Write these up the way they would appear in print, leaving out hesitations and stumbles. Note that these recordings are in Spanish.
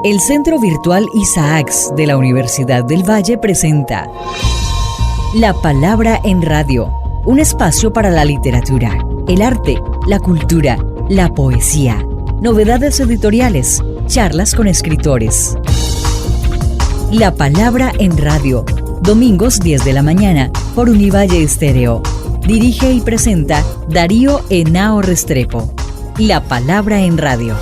El Centro Virtual Isaacs de la Universidad del Valle presenta La Palabra en Radio, un espacio para la literatura, el arte, la cultura, la poesía, novedades editoriales, charlas con escritores. La Palabra en Radio, domingos 10 de la mañana por Univalle Estéreo. Dirige y presenta Darío Henao Restrepo. La Palabra en Radio.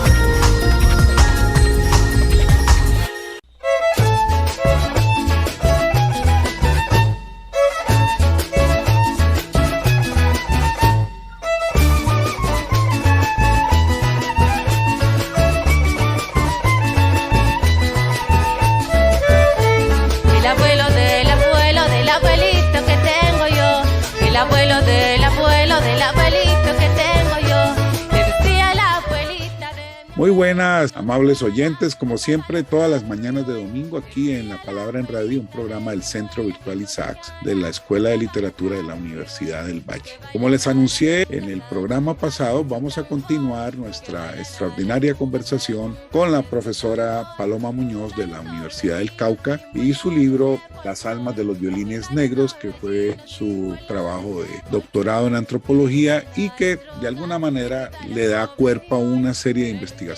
Muy buenas, amables oyentes, como siempre, todas las mañanas de domingo aquí en La Palabra en Radio, un programa del Centro Virtual Isaacs de la Escuela de Literatura de la Universidad del Valle. Como les anuncié en el programa pasado, vamos a continuar nuestra extraordinaria conversación con la profesora Paloma Muñoz de la Universidad del Cauca y su libro Las almas de los violines negros, que fue su trabajo de doctorado en antropología y que de alguna manera le da cuerpo a una serie de investigaciones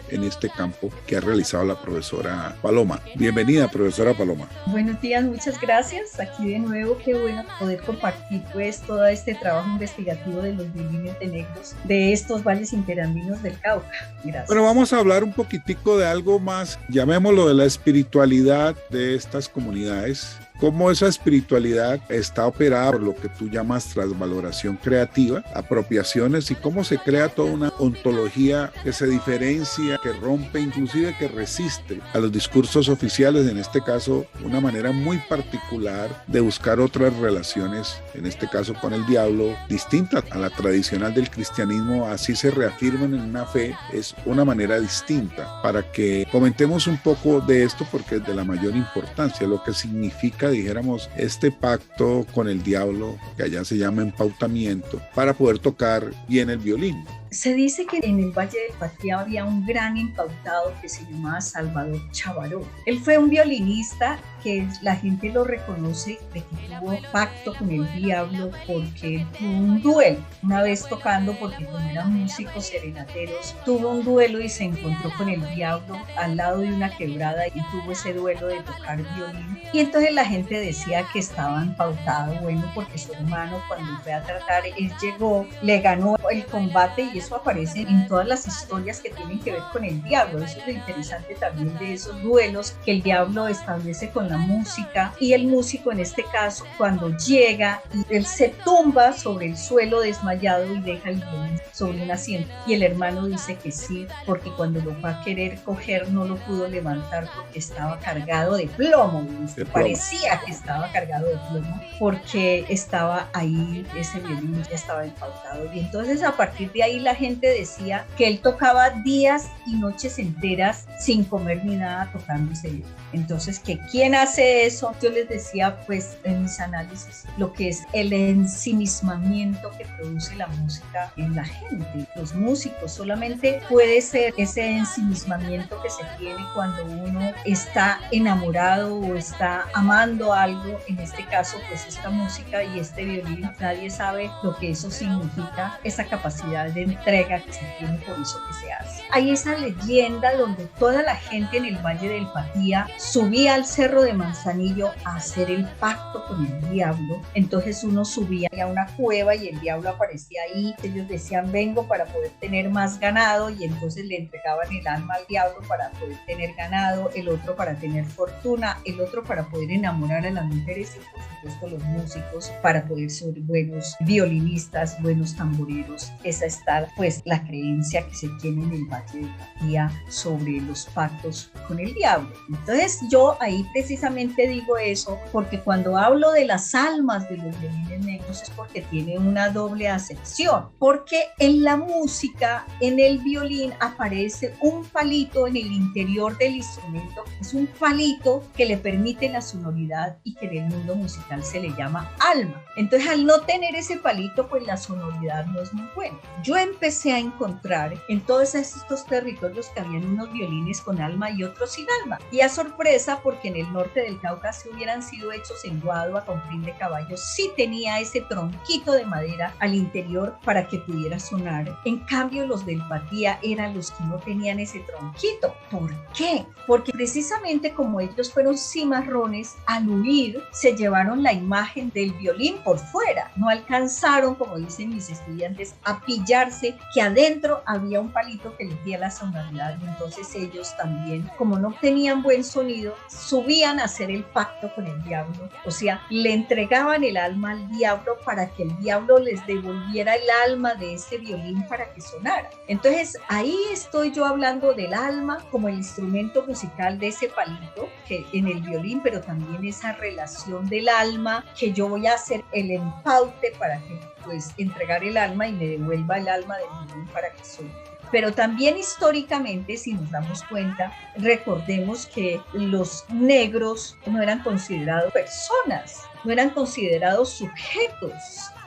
en este campo que ha realizado la profesora Paloma. Bienvenida, profesora Paloma. Buenos días, muchas gracias. Aquí de nuevo, qué bueno poder compartir pues todo este trabajo investigativo de los violines de negros de estos valles interandinos del Cauca. Gracias. Bueno, vamos a hablar un poquitico de algo más, llamémoslo de la espiritualidad de estas comunidades. Cómo esa espiritualidad está operada por lo que tú llamas transvaloración creativa, apropiaciones, y cómo se crea toda una ontología que se diferencia, que rompe, inclusive que resiste a los discursos oficiales, en este caso una manera muy particular de buscar otras relaciones, en este caso con el diablo, distinta a la tradicional del cristianismo. Así se reafirman en una fe, es una manera distinta. Para que comentemos un poco de esto, porque es de la mayor importancia, lo que significa, dijéramos, este pacto con el diablo, que allá se llama empautamiento, para poder tocar bien el violín. Se dice que en el Valle del Patía había un gran empautado que se llamaba Salvador Chavaró. Él fue un violinista que la gente lo reconoce de que tuvo pacto con el diablo porque tuvo un duelo. Una vez tocando, porque como eran músicos serenateros, tuvo un duelo y se encontró con el diablo al lado de una quebrada y tuvo ese duelo de tocar violín. Y entonces la gente decía que estaba empautado, bueno, porque su hermano cuando fue a tratar, él llegó, le ganó el combate, y eso aparece en todas las historias que tienen que ver con el diablo. Eso es lo interesante también de esos duelos que el diablo establece con la música, y el músico en este caso cuando llega y él se tumba sobre el suelo desmayado y deja el violín sobre un asiento, y el hermano dice que sí, porque cuando lo va a querer coger no lo pudo levantar porque estaba cargado de plomo. Parecía que estaba cargado de plomo porque estaba ahí, ese violín ya estaba empautado. Y entonces a partir de ahí la gente decía que él tocaba días y noches enteras sin comer ni nada tocando ese violín. Entonces, que ¿quién hace eso? Yo les decía pues en mis análisis lo que es el ensimismamiento que produce la música en la gente. Los músicos solamente puede ser ese ensimismamiento que se tiene cuando uno está enamorado o está amando algo, en este caso pues esta música y este violín. Nadie sabe lo que eso significa, esa capacidad de entrega que se tiene por eso que se hace. Hay esa leyenda donde toda la gente en el Valle del Patía subía al Cerro de Manzanillo a hacer el pacto con el diablo. Entonces uno subía a una cueva y el diablo aparecía ahí. Ellos decían, vengo para poder tener más ganado, y entonces le entregaban el alma al diablo para poder tener ganado, el otro para tener fortuna, el otro para poder enamorar a las mujeres, y por supuesto los músicos para poder ser buenos violinistas, buenos tamboreros. Esa está pues la creencia que se tiene en el Valle del Patía sobre los pactos con el diablo. Entonces yo ahí precisamente precisamente digo eso porque cuando hablo de las almas de los violines negros es porque tiene una doble acepción, porque en la música, en el violín aparece un palito en el interior del instrumento, es un palito que le permite la sonoridad y que en el mundo musical se le llama alma. Entonces, al no tener ese palito, pues la sonoridad no es muy buena. Yo empecé a encontrar en todos estos territorios que habían unos violines con alma y otros sin alma. Y a sorpresa, porque en el norte del Cauca si hubieran sido hechos en guadua con crin de caballo, sí tenía ese tronquito de madera al interior para que pudiera sonar. En cambio, los del Patía eran los que no tenían ese tronquito. ¿Por qué? Porque precisamente como ellos fueron cimarrones, al huir se llevaron la imagen del violín por fuera. No alcanzaron, como dicen mis estudiantes, a pillarse que adentro había un palito que les diera la sonoridad. Y entonces ellos también, como no tenían buen sonido, subían a hacer el pacto con el diablo. O sea, le entregaban el alma al diablo para que el diablo les devolviera el alma de ese violín para que sonara. Entonces ahí estoy yo hablando del alma como el instrumento musical de ese palito que en el violín, pero también esa relación del alma que yo voy a hacer el empaute para que pues entregar el alma y me devuelva el alma del violín para que suene. Pero también históricamente, si nos damos cuenta, recordemos que los negros no eran considerados personas, no eran considerados sujetos,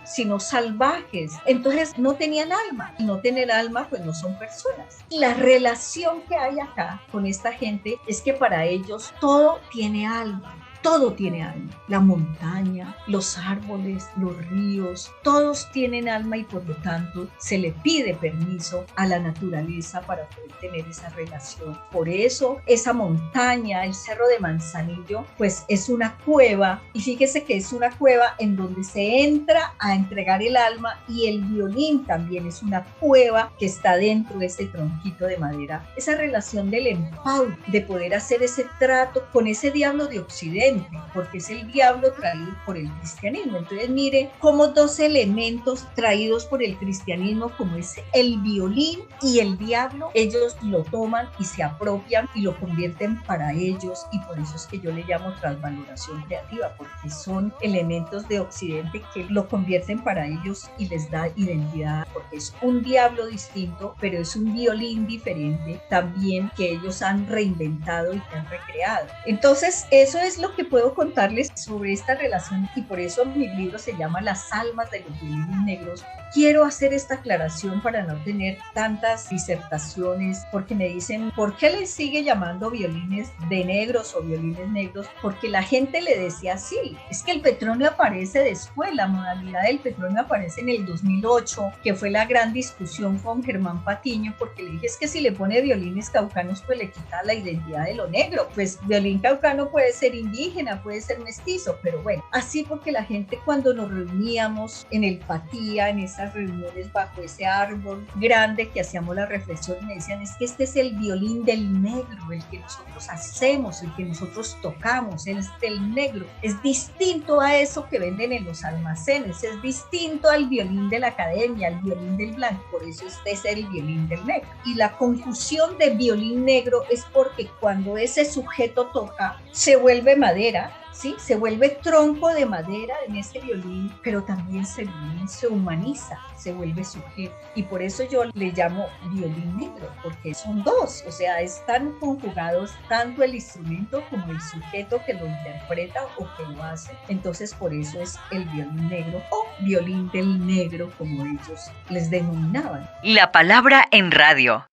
sino salvajes. Entonces no tenían alma. Y no tener alma, pues no son personas. Y la relación que hay acá con esta gente es que para ellos todo tiene alma. Todo tiene alma, la montaña, los árboles, los ríos, todos tienen alma y por lo tanto se le pide permiso a la naturaleza para poder tener esa relación. Por eso esa montaña, el Cerro de Manzanillo, pues es una cueva y fíjese que es una cueva en donde se entra a entregar el alma y el violín también es una cueva que está dentro de ese tronquito de madera. Esa relación del empaute, de poder hacer ese trato con ese diablo de Occidente, porque es el diablo traído por el cristianismo. Entonces mire cómo dos elementos traídos por el cristianismo como es el violín y el diablo, ellos lo toman y se apropian y lo convierten para ellos, y por eso es que yo le llamo transvaloración creativa, porque son elementos de Occidente que lo convierten para ellos y les da identidad, porque es un diablo distinto, pero es un violín diferente también que ellos han reinventado y que han recreado. Entonces eso es lo que puedo contarles sobre esta relación y por eso mi libro se llama Las almas de los violines negros. Quiero hacer esta aclaración para no tener tantas disertaciones, porque me dicen, ¿por qué les sigue llamando violines de negros o violines negros? Porque la gente le decía así, es que el petróleo aparece después, la modalidad del petróleo aparece en el 2008, que fue la gran discusión con Germán Patiño, porque le dije, es que si le pone violines caucanos, pues le quita la identidad de lo negro. Pues violín caucano puede ser indígena, puede ser mestizo, pero bueno, así porque la gente cuando nos reuníamos en el Patía, en esas reuniones bajo ese árbol grande que hacíamos la reflexión, me decían, es que este es el violín del negro, el que nosotros hacemos, el que nosotros tocamos, el del negro. Es distinto a eso que venden en los almacenes, es distinto al violín de la academia, al violín del blanco, por eso este es el violín del negro. Y la confusión de violín negro es porque cuando ese sujeto toca, se vuelve madera, ¿sí? Se vuelve tronco de madera en ese violín, pero también se humaniza, se vuelve sujeto. Y por eso yo le llamo violín negro, porque son dos, o sea, están conjugados tanto el instrumento como el sujeto que lo interpreta o que lo hace. Entonces por eso es el violín negro o violín del negro, como ellos les denominaban. La palabra en radio.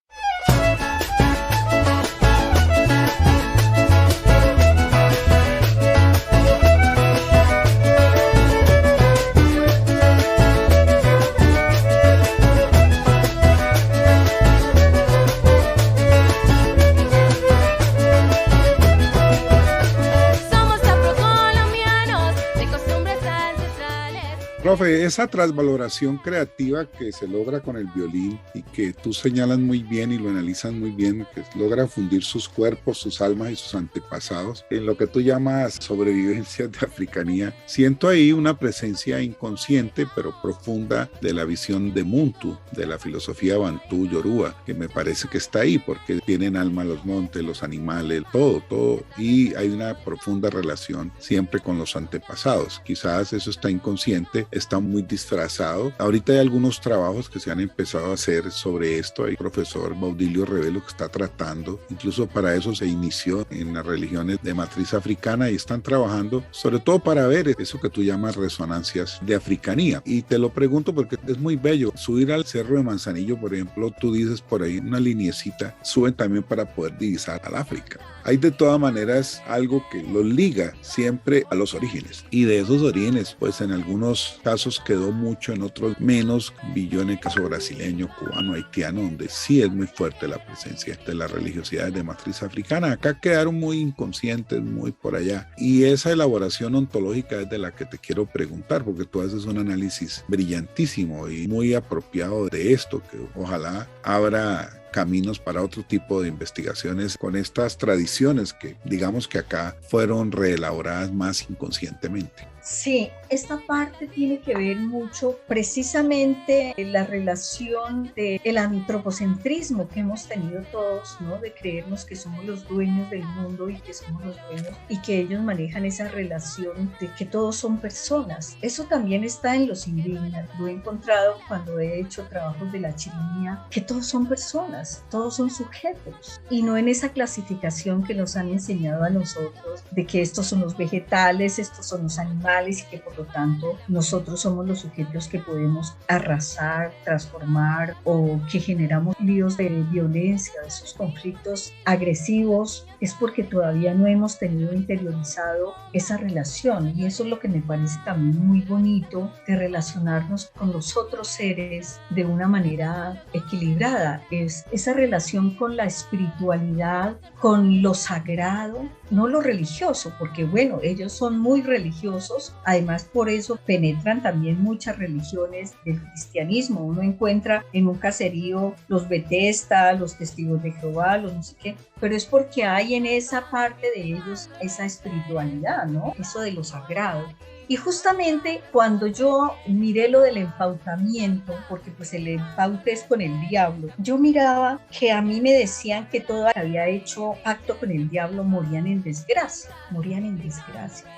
Profe, esa transvaloración creativa que se logra con el violín y que tú señalas muy bien y lo analizas muy bien, que logra fundir sus cuerpos, sus almas y sus antepasados en lo que tú llamas sobrevivencias de africanía, siento ahí una presencia inconsciente pero profunda de la visión de Muntu, de la filosofía bantú yoruba, que me parece que está ahí porque tienen alma los montes, los animales, todo, y hay una profunda relación siempre con los antepasados. Quizás eso está inconsciente, está muy disfrazado. Ahorita hay algunos trabajos que se han empezado a hacer sobre esto. Hay el profesor Baudilio Revelo que está tratando, incluso para eso se inició en las religiones de matriz africana y están trabajando sobre todo para ver eso que tú llamas resonancias de africanía. Y te lo pregunto porque es muy bello. Subir al Cerro de Manzanillo, por ejemplo, tú dices por ahí una liniecita, suben también para poder divisar al África. Hay de todas maneras algo que los liga siempre a los orígenes. Y de esos orígenes, pues en algunos casos quedó mucho, en otros menos. Villó en el caso brasileño, cubano, haitiano, donde sí es muy fuerte la presencia de las religiosidades de matriz africana. Acá quedaron muy inconscientes, muy por allá. Y esa elaboración ontológica es de la que te quiero preguntar, porque tú haces un análisis brillantísimo y muy apropiado de esto, que ojalá abra caminos para otro tipo de investigaciones con estas tradiciones que digamos que acá fueron reelaboradas más inconscientemente. Sí, esta parte tiene que ver mucho precisamente en la relación del antropocentrismo que hemos tenido todos, ¿no? De creernos que somos los dueños del mundo y que somos los dueños y que ellos manejan esa relación de que todos son personas. Eso también está en los indígenas. Lo he encontrado cuando he hecho trabajos de la chirimía, que todos son personas, todos son sujetos y no en esa clasificación que nos han enseñado a nosotros de que estos son los vegetales, estos son los animales y que por lo tanto nosotros somos los sujetos que podemos arrasar, transformar o que generamos líos de violencia, de esos conflictos agresivos. Es porque todavía no hemos tenido interiorizado esa relación y eso es lo que me parece también muy bonito de relacionarnos con los otros seres de una manera equilibrada. Es esa relación con la espiritualidad, con lo sagrado, no lo religioso, porque bueno, ellos son muy religiosos, además por eso penetran también muchas religiones del cristianismo. Uno encuentra en un caserío los Betesda, los Testigos de Jehová, los no sé qué, pero es porque hay en esa parte de ellos esa espiritualidad, ¿no? Eso de lo sagrado. Y justamente cuando yo miré lo del empautamiento, porque pues el empaute es con el diablo, yo miraba que a mí me decían que todo había hecho pacto con el diablo morían en desgracia.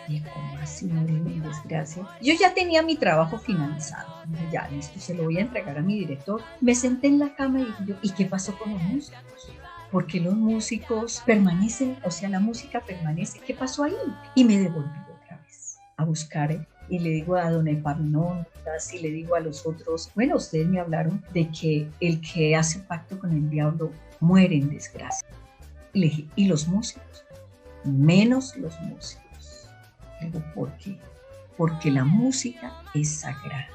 Y ¿cómo así morían en desgracia? Yo ya tenía mi trabajo finalizado. Ya, listo, se lo voy a entregar a mi director. Me senté en la cama y dije yo, ¿y qué pasó con los músicos? ¿Por qué los músicos permanecen? O sea, la música permanece. ¿Qué pasó ahí? Y me devolví a buscar y le digo a don Epaminondas y le digo a los otros, bueno, ustedes me hablaron de que el que hace pacto con el diablo muere en desgracia. Y le dije, ¿y los músicos? Menos los músicos. Le digo, ¿por qué? Porque la música es sagrada.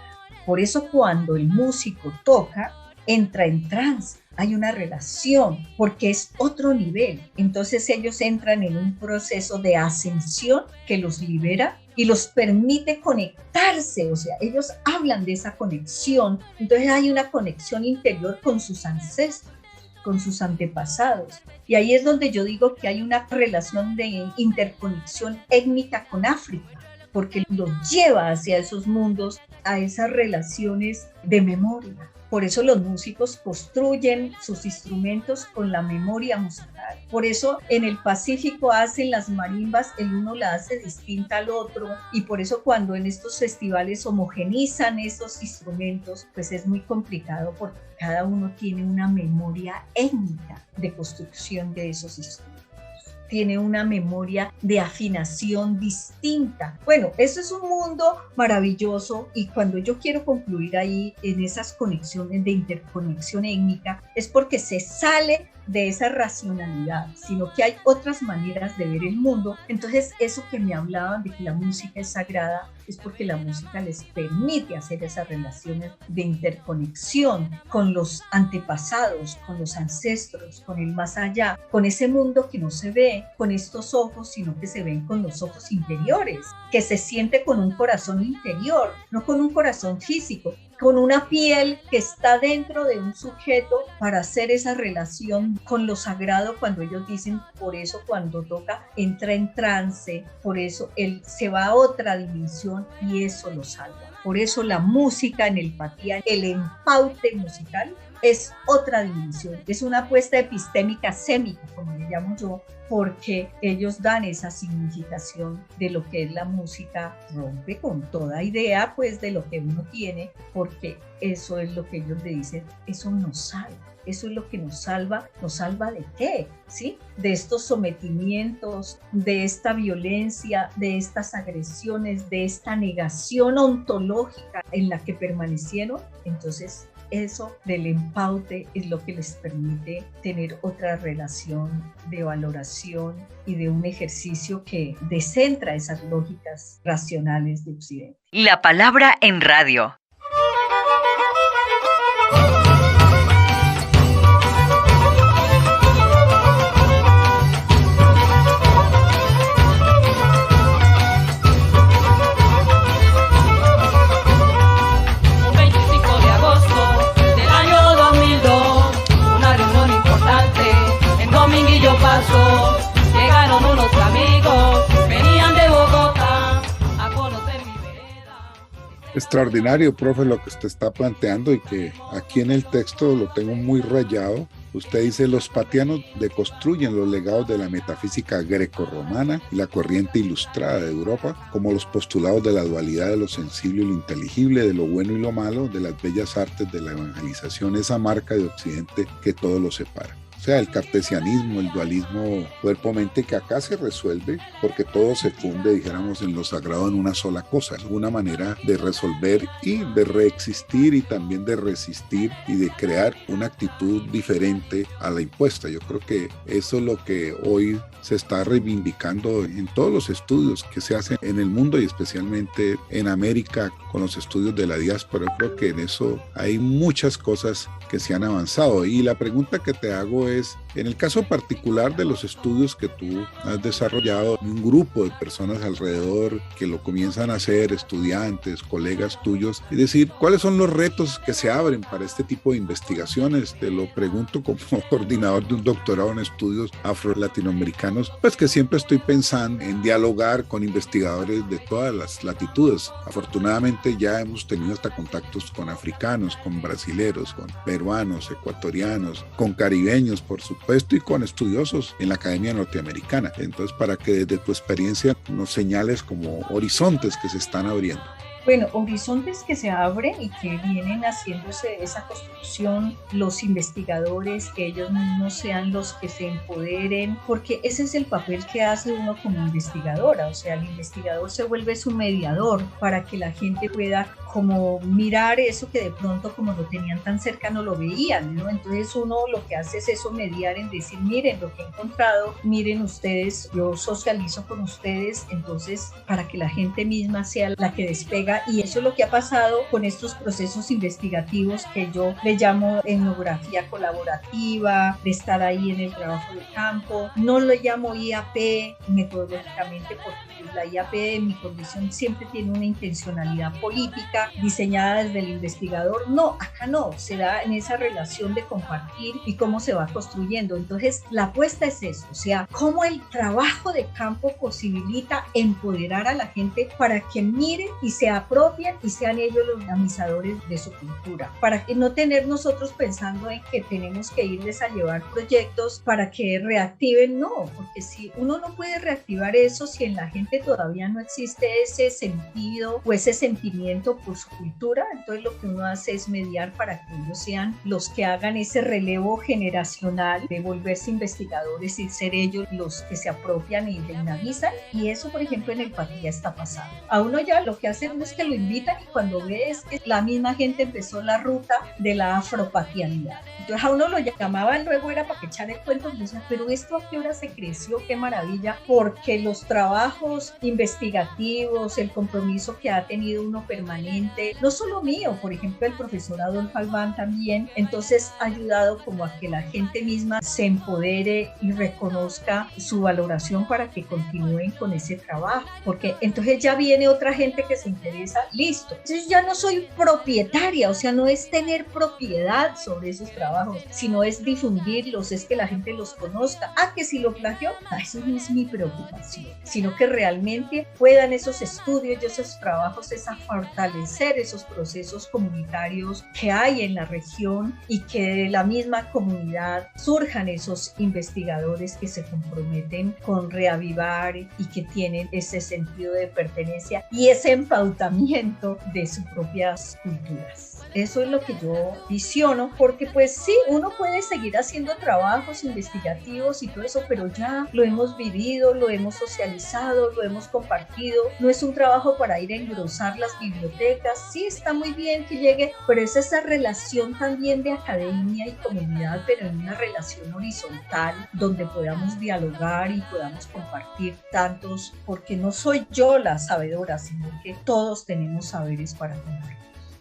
Por eso cuando el músico toca, entra en trance. Hay una relación porque es otro nivel. Entonces ellos entran en un proceso de ascensión que los libera y los permite conectarse. O sea, ellos hablan de esa conexión. Entonces hay una conexión interior con sus ancestros, con sus antepasados. Y ahí es donde yo digo que hay una relación de interconexión étnica con África, porque los lleva hacia esos mundos, a esas relaciones de memoria. Por eso los músicos construyen sus instrumentos con la memoria musical. Por eso en el Pacífico hacen las marimbas, el uno la hace distinta al otro. Y por eso cuando en estos festivales homogenizan esos instrumentos, pues es muy complicado porque cada uno tiene una memoria étnica de construcción de esos instrumentos. Tiene una memoria de afinación distinta. Bueno, eso es un mundo maravilloso y cuando yo quiero concluir ahí en esas conexiones de interconexión étnica es porque se sale de esa racionalidad, sino que hay otras maneras de ver el mundo. Entonces, eso que me hablaban de que la música es sagrada, es porque la música les permite hacer esas relaciones de interconexión con los antepasados, con los ancestros, con el más allá, con ese mundo que no se ve con estos ojos, sino que se ven con los ojos interiores, que se siente con un corazón interior, no con un corazón físico, con una piel que está dentro de un sujeto para hacer esa relación con lo sagrado. Cuando ellos dicen, por eso cuando toca entra en trance, por eso él se va a otra dimensión y eso lo salva. Por eso la música en el Patía, el empaute musical, es otra dimensión, es una apuesta epistémica sémica, como le llamo yo, porque ellos dan esa significación de lo que es la música, rompe con toda idea pues de lo que uno tiene, porque eso es lo que ellos le dicen, eso nos salva. Eso es lo que nos salva ¿de qué? ¿Sí? De estos sometimientos, de esta violencia, de estas agresiones, de esta negación ontológica en la que permanecieron. Entonces, eso del empaute es lo que les permite tener otra relación de valoración y de un ejercicio que descentra esas lógicas racionales de Occidente. La palabra en radio. Llegaron unos amigos, venían de Bogotá a conocer mi vereda. Extraordinario, profe, lo que usted está planteando, y que aquí en el texto lo tengo muy rayado. Usted dice, los patianos deconstruyen los legados de la metafísica grecorromana y la corriente ilustrada de Europa, como los postulados de la dualidad de lo sensible y lo inteligible, de lo bueno y lo malo, de las bellas artes de la evangelización, esa marca de Occidente que todo lo separa. O sea, el cartesianismo, el dualismo cuerpo-mente, que acá se resuelve porque todo se funde, dijéramos, en lo sagrado en una sola cosa. Es una manera de resolver y de reexistir y también de resistir y de crear una actitud diferente a la impuesta. Yo creo que eso es lo que hoy se está reivindicando en todos los estudios que se hacen en el mundo y especialmente en América con los estudios de la diáspora. Yo creo que en eso hay muchas cosas que se han avanzado. Y la pregunta que te hago es, en el caso particular de los estudios que tú has desarrollado, un grupo de personas alrededor que lo comienzan a hacer, estudiantes, colegas tuyos, es decir, ¿cuáles son los retos que se abren para este tipo de investigaciones? Te lo pregunto como coordinador de un doctorado en estudios afro-latinoamericanos, pues que siempre estoy pensando en dialogar con investigadores de todas las latitudes. Afortunadamente ya hemos tenido hasta contactos con africanos, con brasileros, con peruanos, ecuatorianos, con caribeños, por supuesto, y con estudiosos en la Academia Norteamericana. Entonces, para que desde tu experiencia nos señales como horizontes que se están abriendo. Bueno, horizontes que se abren y que vienen haciéndose esa construcción, los investigadores, que ellos mismos sean los que se empoderen, porque ese es el papel que hace uno como investigadora. O sea, el investigador se vuelve su mediador para que la gente pueda como mirar eso que de pronto como lo tenían tan cerca no lo veían, ¿no? Entonces uno lo que hace es eso, mediar en decir, miren lo que he encontrado, miren ustedes, yo socializo con ustedes, entonces para que la gente misma sea la que despega. Y eso es lo que ha pasado con estos procesos investigativos que yo le llamo etnografía colaborativa, de estar ahí en el trabajo de campo. No lo llamo IAP metodológicamente porque la IAP en mi condición siempre tiene una intencionalidad política diseñada desde el investigador. No, acá no, se da en esa relación de compartir y cómo se va construyendo. Entonces la apuesta es eso, o sea, cómo el trabajo de campo posibilita empoderar a la gente para que miren y se apropien y sean ellos los dinamizadores de su cultura, para que no tener nosotros pensando en que tenemos que irles a llevar proyectos para que reactiven, no, porque si uno no puede reactivar eso, si en la gente todavía no existe ese sentido o ese sentimiento por su cultura, entonces lo que uno hace es mediar para que ellos sean los que hagan ese relevo generacional de volverse investigadores y ser ellos los que se apropian y dinamizan. Y eso, por ejemplo, en el Patía está pasando. A uno ya lo que hace uno es es que lo invitan y cuando ves que la misma gente empezó la ruta de la afropatianidad. Entonces a uno lo llamaban, luego era para que echar el cuento, y decía, pero esto a qué hora se creció, qué maravilla, porque los trabajos investigativos, el compromiso que ha tenido uno permanente, no solo mío, por ejemplo el profesor Adolfo Albán también, entonces ha ayudado como a que la gente misma se empodere y reconozca su valoración para que continúen con ese trabajo, porque entonces ya viene otra gente que se interesa, listo, entonces ya no soy propietaria, o sea, no es tener propiedad sobre esos trabajos, sino es difundirlos, es que la gente los conozca. Que si lo plagió, eso no es mi preocupación, sino que realmente puedan esos estudios y esos trabajos a fortalecer esos procesos comunitarios que hay en la región y que de la misma comunidad surjan esos investigadores que se comprometen con reavivar y que tienen ese sentido de pertenencia y ese empautamiento de sus propias culturas. Eso es lo que yo visiono, porque pues sí, uno puede seguir haciendo trabajos investigativos y todo eso, pero ya lo hemos vivido, lo hemos socializado, lo hemos compartido. No es un trabajo para ir a engrosar las bibliotecas. Sí, está muy bien que llegue, pero es esa relación también de academia y comunidad, pero en una relación horizontal donde podamos dialogar y podamos compartir tantos, porque no soy yo la sabedora, sino que todos tenemos saberes para compartir.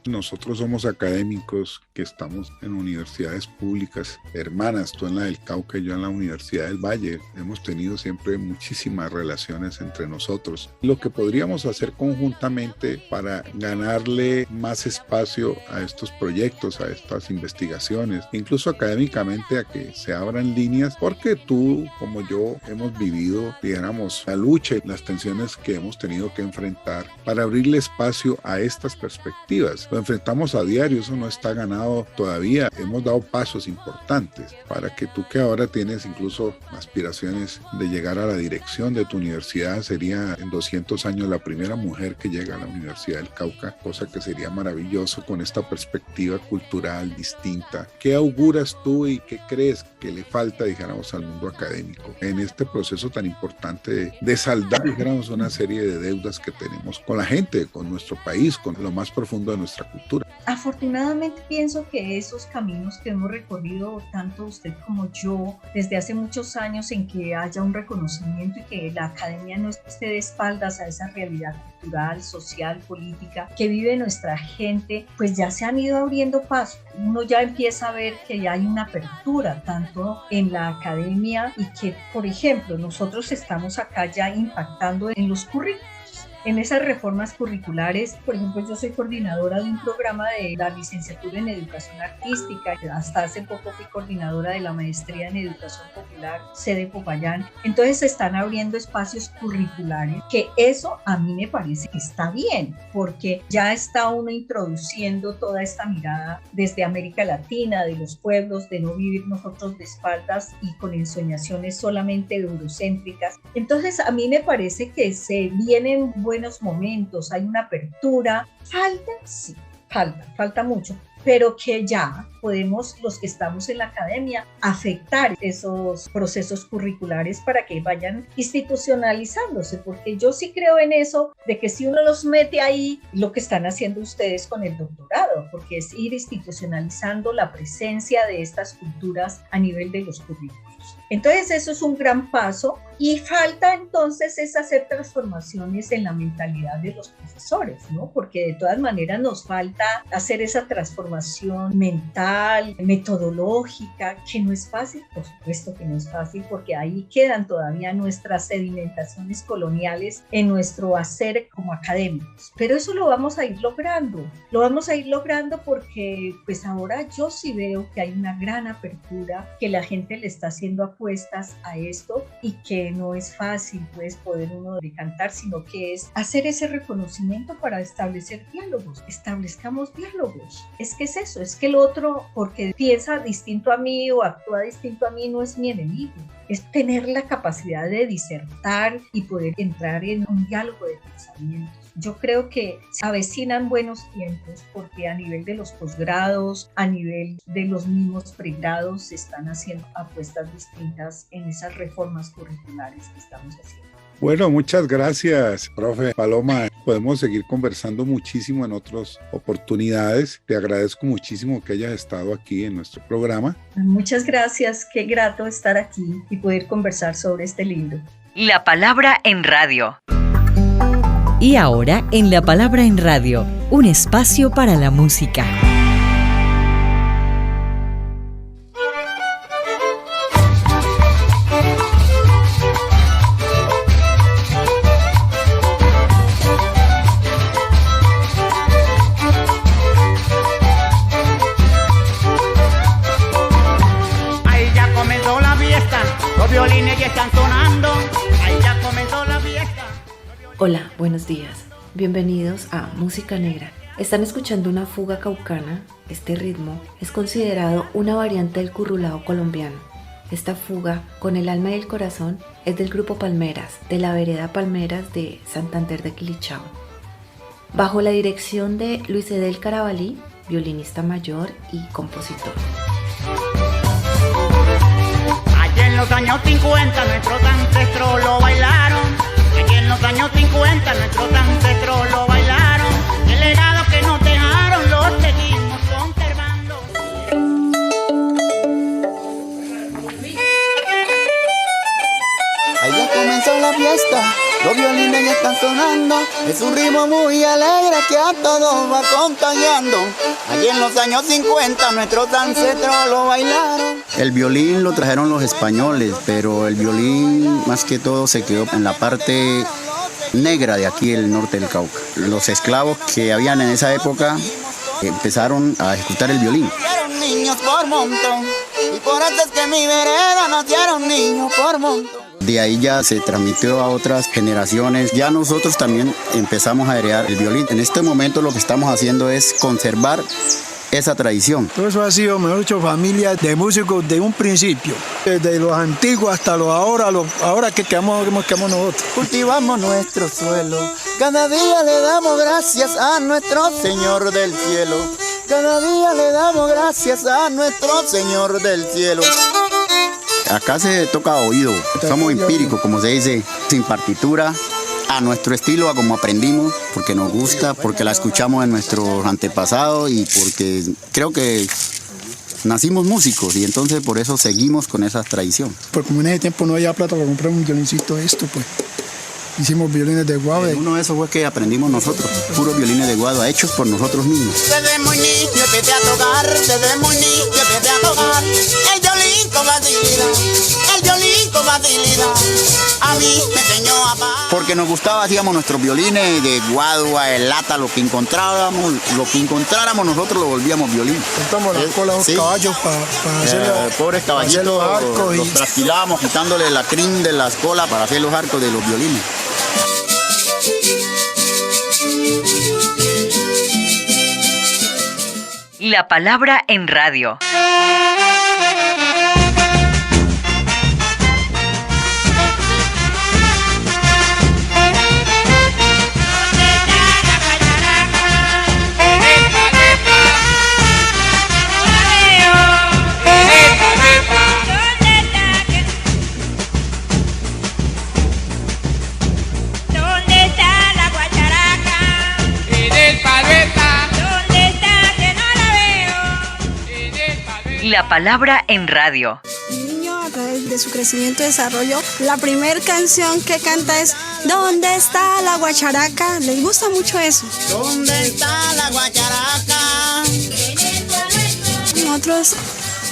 Nosotros somos académicos que estamos en universidades públicas, hermanas, tú en la del Cauca y yo en la Universidad del Valle. Hemos tenido siempre muchísimas relaciones entre nosotros. Lo que podríamos hacer conjuntamente para ganarle más espacio a estos proyectos, a estas investigaciones, incluso académicamente a que se abran líneas, porque tú como yo hemos vivido, digamos, la lucha y las tensiones que hemos tenido que enfrentar para abrirle espacio a estas perspectivas. Lo enfrentamos a diario, eso no está ganado todavía. Hemos dado pasos importantes para que tú, que ahora tienes incluso aspiraciones de llegar a la dirección de tu universidad, sería en 200 años la primera mujer que llega a la Universidad del Cauca, cosa que sería maravilloso con esta perspectiva cultural distinta. ¿Qué auguras tú y qué crees que le falta, dijéramos, al mundo académico en este proceso tan importante de saldar, dijéramos, una serie de deudas que tenemos con la gente, con nuestro país, con lo más profundo de nuestra cultura? Afortunadamente pienso que esos caminos que hemos recorrido, tanto usted como yo, desde hace muchos años, en que haya un reconocimiento y que la academia no esté de espaldas a esa realidad cultural, social, política que vive nuestra gente, pues ya se han ido abriendo paso. Uno ya empieza a ver que ya hay una apertura tanto en la academia y que, por ejemplo, nosotros estamos acá ya impactando en los currículos. En esas reformas curriculares, por ejemplo, yo soy coordinadora de un programa de la licenciatura en educación artística, hasta hace poco fui coordinadora de la maestría en educación popular, sede Popayán. Entonces se están abriendo espacios curriculares, que eso a mí me parece que está bien, porque ya está uno introduciendo toda esta mirada desde América Latina, de los pueblos, de no vivir nosotros de espaldas y con ensoñaciones solamente eurocéntricas. Entonces a mí me parece que se vienen buenos momentos, hay una apertura, sí, falta mucho, pero que ya podemos, los que estamos en la academia, afectar esos procesos curriculares para que vayan institucionalizándose, porque yo sí creo en eso, de que si uno los mete ahí, lo que están haciendo ustedes con el doctorado, porque es ir institucionalizando la presencia de estas culturas a nivel de los currículos. Entonces eso es un gran paso y falta entonces es hacer transformaciones en la mentalidad de los profesores, ¿no? Porque de todas maneras nos falta hacer esa transformación mental, metodológica, que no es fácil, por supuesto que no es fácil, porque ahí quedan todavía nuestras sedimentaciones coloniales en nuestro hacer como académicos. Pero eso lo vamos a ir logrando porque pues ahora yo sí veo que hay una gran apertura, que la gente le está haciendo apuestas a esto y que no es fácil pues poder uno decantar, sino que es hacer ese reconocimiento para establecer diálogos. Establezcamos diálogos. Es que es eso, es que el otro, porque piensa distinto a mí o actúa distinto a mí, no es mi enemigo. Es tener la capacidad de disertar y poder entrar en un diálogo de pensamientos. Yo creo que se avecinan buenos tiempos porque a nivel de los posgrados, a nivel de los mismos pregrados, se están haciendo apuestas distintas en esas reformas curriculares que estamos haciendo. Bueno, muchas gracias, profe Paloma. Podemos seguir conversando muchísimo en otras oportunidades. Te agradezco muchísimo que hayas estado aquí en nuestro programa. Muchas gracias, qué grato estar aquí y poder conversar sobre este libro. La palabra en radio. Y ahora en La Palabra en Radio, un espacio para la música. Ahí ya comenzó la fiesta, los violines ya están sonando. Ahí ya comenzó la fiesta. Hola, buenos días. Bienvenidos a Música Negra. Están escuchando una fuga caucana. Este ritmo es considerado una variante del currulao colombiano. Esta fuga, con el alma y el corazón, es del grupo Palmeras, de la vereda Palmeras de Santander de Quilichao. Bajo la dirección de Luis Edel Carabalí, violinista mayor y compositor. Allá en los años 50 nuestros ancestros lo bailaron. Allá en los años 50 nuestros ancestros lo bailaron. El legado que nos dejaron lo seguimos conservando. Ahí ya comenzó la fiesta, los violines ya están sonando. Es un ritmo muy alegre que a todos va contagiando. Allí en los años 50 nuestros ancestros lo bailaron. El violín lo trajeron los españoles, pero el violín más que todo se quedó en la parte negra de aquí del norte del Cauca. Los esclavos que habían en esa época empezaron a ejecutar el violín. Nacieron niños por montón, y por eso es que en mi vereda nacieron niños por montón. De ahí ya se transmitió a otras generaciones. Ya nosotros también empezamos a heredar el violín. En este momento lo que estamos haciendo es conservar esa tradición. Todo eso ha sido, mejor dicho, familia de músicos de un principio. Desde los antiguos hasta los ahora que quedamos nosotros. Cultivamos nuestro suelo. Cada día le damos gracias a nuestro Señor del cielo. Cada día le damos gracias a nuestro Señor del cielo. Acá se toca a oído, somos empíricos, como se dice, sin partitura, a nuestro estilo, a como aprendimos, porque nos gusta, porque la escuchamos en nuestros antepasados y porque creo que nacimos músicos y entonces por eso seguimos con esa tradición. Porque como en ese tiempo no había plata para comprar un violincito pues hicimos violines de guado. Uno de esos fue que aprendimos nosotros, puros violines de guado hechos por nosotros mismos. Desde muy niño empecé a tocar, desde muy niño empecé a tocar el violín con facilidad, el violín con facilidad. A mí me enseñó a parar. Porque nos gustaba, hacíamos nuestros violines de guadua, de lata, lo que encontráramos nosotros lo volvíamos violín. Cortamos las colas a los caballos para hacer los pobres caballitos, los trasquilábamos quitándole la crin de las colas para hacer los arcos de los violines. La palabra en radio. La palabra en radio. El niño, a través de su crecimiento y desarrollo, la primera canción que canta es ¿dónde está la guacharaca? Les gusta mucho eso. ¿Dónde está la guacharaca? Nosotros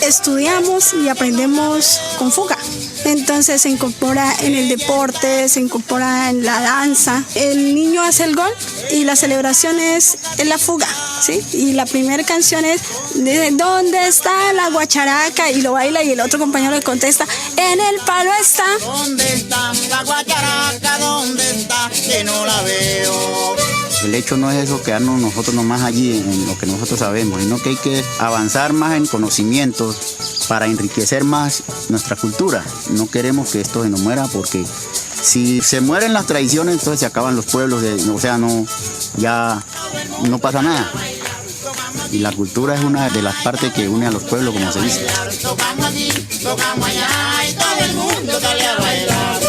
estudiamos y aprendemos con fuga. Entonces se incorpora en el deporte, se incorpora en la danza. El niño hace el gol y la celebración es en la fuga, ¿sí? Y la primera canción es ¿dónde está la guacharaca? Y lo baila y el otro compañero le contesta en el palo está. ¿Dónde está la guacharaca? ¿Dónde está? Que no la veo. El hecho no es eso, quedarnos nosotros nomás allí en lo que nosotros sabemos, sino que hay que avanzar más en conocimientos para enriquecer más nuestra cultura. No queremos que esto se nos muera porque si se mueren las tradiciones, entonces se acaban los pueblos, ya no pasa nada. Y la cultura es una de las partes que une a los pueblos, como se dice. Tocamos aquí, tocamos allá y todo el mundo sale a bailar.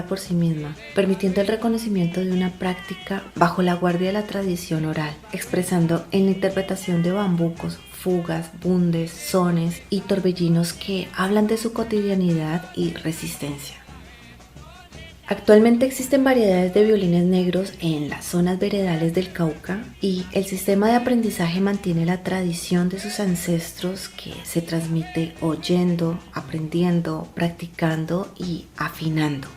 habla por sí misma, permitiendo el reconocimiento de una práctica bajo la guardia de la tradición oral, expresando en la interpretación de bambucos, fugas, bundes, sones y torbellinos que hablan de su cotidianidad y resistencia. Actualmente existen variedades de violines negros en las zonas veredales del Cauca y el sistema de aprendizaje mantiene la tradición de sus ancestros que se transmite oyendo, aprendiendo, practicando y afinando.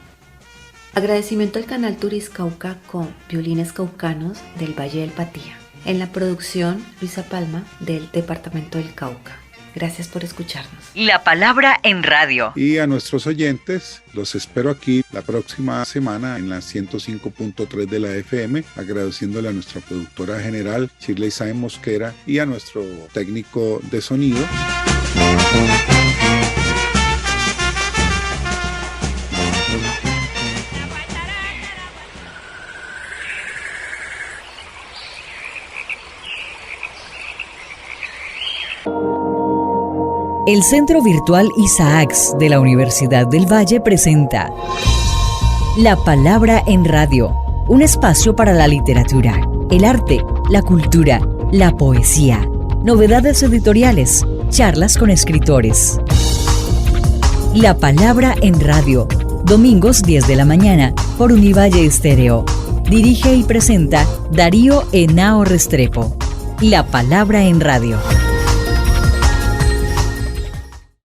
Agradecimiento al canal Turis Cauca con violines caucanos del Valle del Patía. En la producción, Luisa Palma del Departamento del Cauca. Gracias por escucharnos. La palabra en radio. Y a nuestros oyentes, los espero aquí la próxima semana en la 105.3 de la FM, agradeciéndole a nuestra productora general, Shirley Sáenz Mosquera, y a nuestro técnico de sonido. El Centro Virtual Isaacs de la Universidad del Valle presenta La Palabra en Radio, un espacio para la literatura, el arte, la cultura, la poesía, novedades editoriales, charlas con escritores. La Palabra en Radio, domingos 10 de la mañana por Univalle Estéreo. Dirige y presenta Darío Henao Restrepo. La Palabra en Radio.